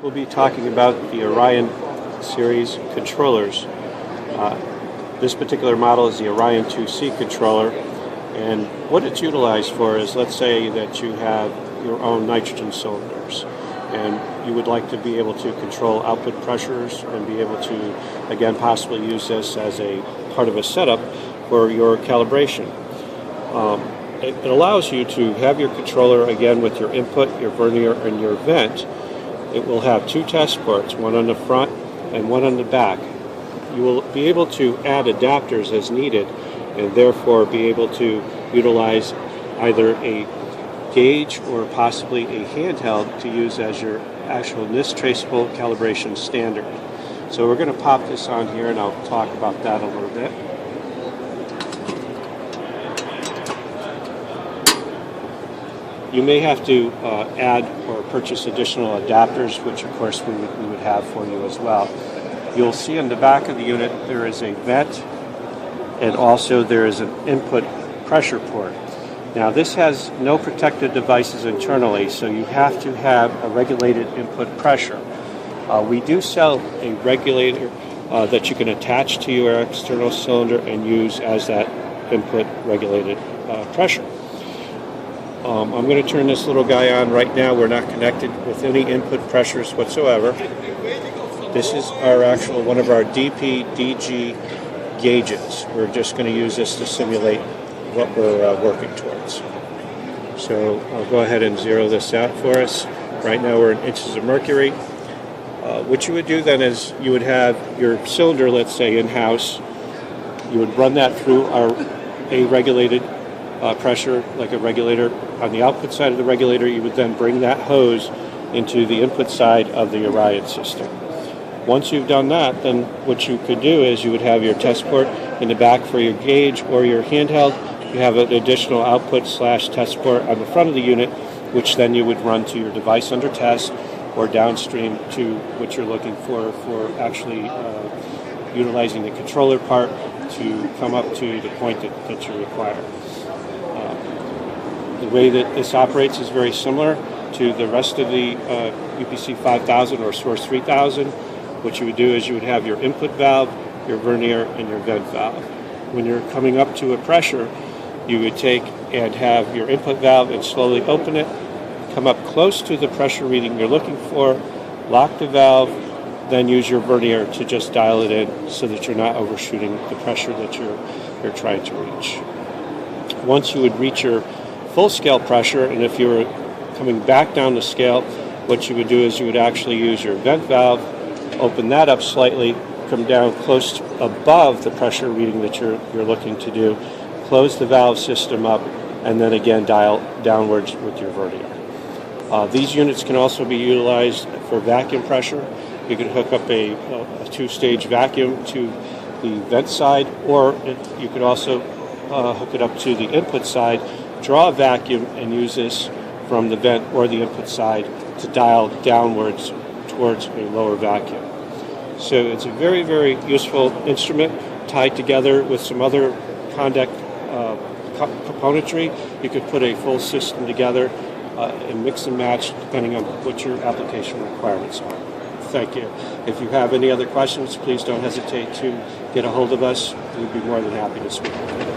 We'll be talking about the Orion series controllers. This particular model is the Orion 2C controller, and what it's utilized for is, let's say that you have your own nitrogen cylinders and you would like to be able to control output pressures and be able to, again, possibly use this as a part of a setup for your calibration. It allows you to have your controller, again, with your input, your vernier, and your vent. It will have two test ports, one on the front and one on the back. You will be able to add adapters as needed and therefore be able to utilize either a gauge or possibly a handheld to use as your actual NIST traceable calibration standard. So we're going to pop this on here and I'll talk about that a little bit. You may have to add or purchase additional adapters, which of course we would have for you as well. You'll see in the back of the unit there is a vent and also there is an input pressure port. Now this has no protective devices internally, so you have to have a regulated input pressure. We do sell a regulator that you can attach to your external cylinder and use as that input regulated pressure. I'm going to turn this little guy on right now. We're not connected with any input pressures whatsoever. This is our actual, one of our DP-DG gauges. We're just going to use this to simulate what we're working towards. So I'll go ahead and zero this out for us. Right now we're in inches of mercury. What you would do then is you would have your cylinder, let's say, in-house. You would run that through a regulated pressure, like a regulator. On the output side of the regulator, you would then bring that hose into the input side of the Orion system. Once you've done that, then what you could do is you would have your test port in the back for your gauge or your handheld. You have an additional output / test port on the front of the unit, which then you would run to your device under test or downstream to what you're looking for actually utilizing the controller part to come up to the point that you require. The way that this operates is very similar to the rest of the UPC 5000 or Source 3000. What you would do is you would have your input valve, your vernier, and your vent valve. When you're coming up to a pressure, you would take and have your input valve and slowly open it, come up close to the pressure reading you're looking for, lock the valve, then use your vernier to just dial it in so that you're not overshooting the pressure that you're trying to reach. Once you would reach your full scale pressure, and if you were coming back down the scale, what you would do is you would actually use your vent valve, open that up slightly, come down close to above the pressure reading that you're looking to do, close the valve system up, and then again dial downwards with your vernier. These units can also be utilized for vacuum pressure. You can hook up a two-stage vacuum to the vent side, or you could also hook it up to the input side, draw a vacuum, and use this from the vent or the input side to dial downwards towards a lower vacuum. So it's a very, very useful instrument tied together with some other Condec componentry. You could put a full system together and mix and match depending on what your application requirements are. Thank you. If you have any other questions, please don't hesitate to get a hold of us. We'd be more than happy to speak with you.